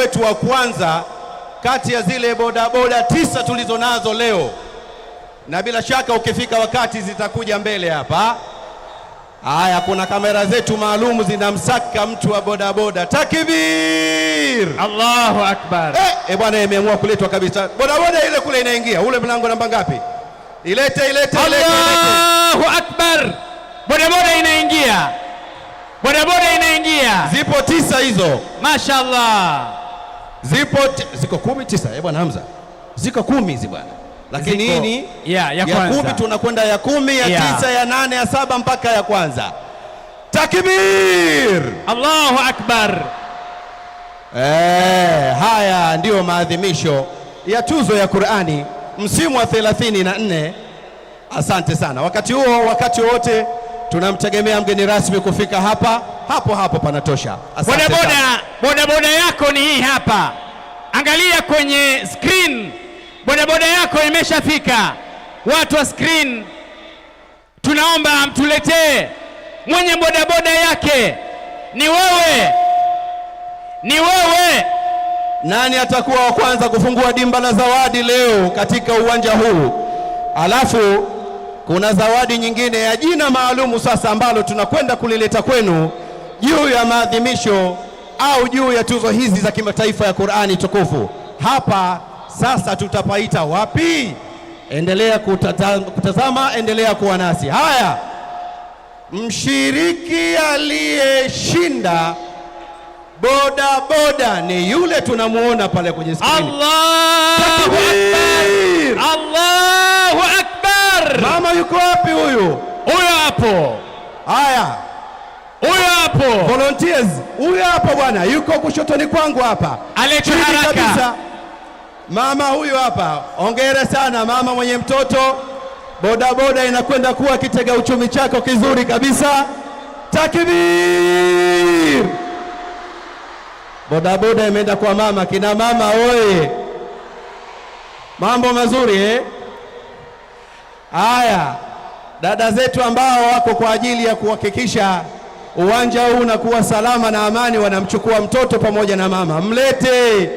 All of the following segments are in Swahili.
wetu wa kwanza kati ya zile bodaboda 9 tulizo nazo leo, na bila shaka ukifika wakati zitakuja mbele hapa. Haya, kuna kamera zetu maalumu zinamsaka mtu wa bodaboda. Takbir! Allahu akbar! Bwana, imeamua kuletwa kabisa bodaboda ile kule, inaingia ule mlango namba ngapi? Ilete. Allahu akbar! Bodaboda inaingia, bodaboda inaingia. Zipo 9 hizo, mashaallah. Ziko 19. Bwana Hamza, ziko 10 hizi bwana, lakini hii ni ya 10. Tunakwenda ya 10, ya 9, ya 8, ya 7 mpaka ya kwanza. Takbir! Allahu akbar! Haya ndiyo maadhimisho ya tuzo ya Qur'ani msimu wa 34. Asante sana. Wakati wote tunamtegemea mgeni rasmi kufika hapa, hapo panatosha. Bodaboda yako ni hii hapa, angalia kwenye screen, bodaboda yako imeshafika. Watu wa screen, tunaomba mtuletee mwenye bodaboda yake. Ni wewe. Nani atakuwa wa kwanza kufungua dimba la zawadi leo katika uwanja huu? Alafu kuna zawadi nyingine ya jina maalumu sasa ambalo tunakwenda kulileta kwenu juu ya maadhimisho au juu ya tuzo hizi za kimataifa ya Qur'ani tukufu. Hapa sasa tutapaita wapi? Endelea kutazama, endelea kuwa nasi. Haya, mshiriki aliyeshinda bodaboda ni yule tunamuona pale kwenye screen. Allahu akbar! Allahu akbar! Mama yuko wapi huyu? Huyo hapo. Haya, huyo hapo. Volunteers, huyo hapo bwana, yuko kushotoni kwangu hapa. Alete haraka. Mama huyu hapa. Hongera sana mama mwenye mtoto. Bodaboda inakwenda kuwa kitega uchumi chako kizuri kabisa. Takbir! Bodaboda imeenda kwa mama. Kina mama oye, mambo mazuri Haya, dada zetu ambao wako kwa ajili ya kuhakikisha uwanja huu unakuwa salama na amani, wanamchukua mtoto pamoja na mama. Mlete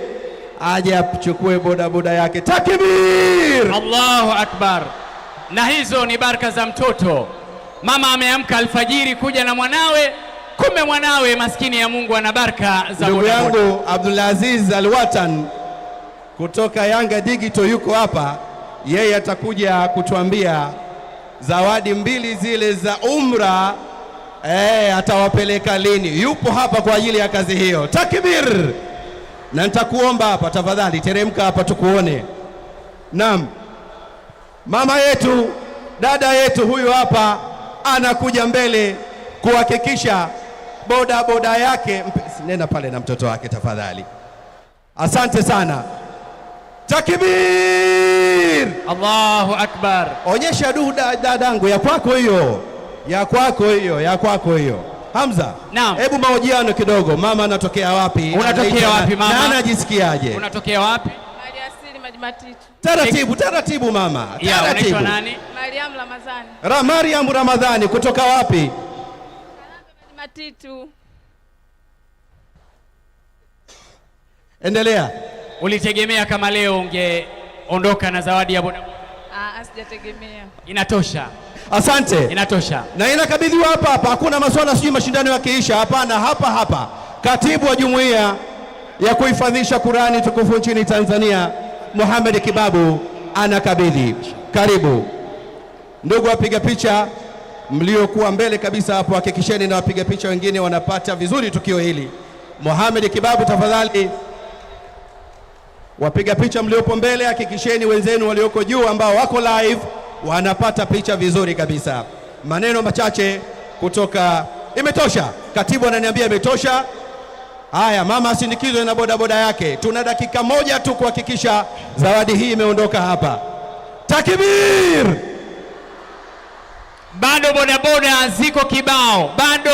aje achukue bodaboda yake. Takbir! Allahu akbar! Na hizo ni baraka za mtoto. Mama ameamka alfajiri kuja na mwanawe, kumbe mwanawe maskini ya Mungu ana baraka za ndugu yangu Abdulaziz Alwatan kutoka Yanga Digital yuko hapa. Yeye atakuja kutuambia zawadi 2 zile za umra atawapeleka lini. Yupo hapa kwa ajili ya kazi hiyo. Takbir! Na nitakuomba hapa tafadhali, teremka hapa tukuone. Naam, mama yetu, dada yetu huyu hapa anakuja mbele kuhakikisha bodaboda yake. Nenda pale na mtoto wake tafadhali. Asante sana. Takbir! Allahu akbar! Onyesha dadangu ya kwako hiyo, ya kwako hiyo. Hamza, hebu mahojiano kidogo. Mama anatokea wapi? Unatokea wapi mama? Na anajisikiaje? Unatokea wapi? Maliasili Maji Matitu. Matitu. Taratibu mama. Unaitwa nani? Mariam Ramadhani. Mariam Ramadhani kutoka wapi? Maji Matitu. Endelea. Ulitegemea kama leo ungeondoka na zawadi ya bodaboda? Sijategemea. Inatosha. Asante. Inatosha. Na inakabidhiwa hapa. Hakuna maswala sijui mashindano yakiisha. Hapana, hapa. Katibu wa Jumuiya ya kuhifadhisha Qur'ani tukufu nchini Tanzania, Muhammad Kibabu anakabidhi. Karibu. Ndugu wapiga picha mliokuwa mbele kabisa hapo, hakikisheni na wapiga picha wengine wanapata vizuri tukio hili. Muhammad Kibabu tafadhali. Wapiga picha mliopo mbele, hakikisheni wenzenu walioko juu ambao wako live wanapata picha vizuri kabisa. Maneno machache kutoka. Imetosha. Katibu ananiambia imetosha. Haya, mama asindikizwe na bodaboda yake. Tuna dakika 1 tu kuhakikisha zawadi hii imeondoka hapa. Takbir! Bado bodaboda ziko kibao. Bado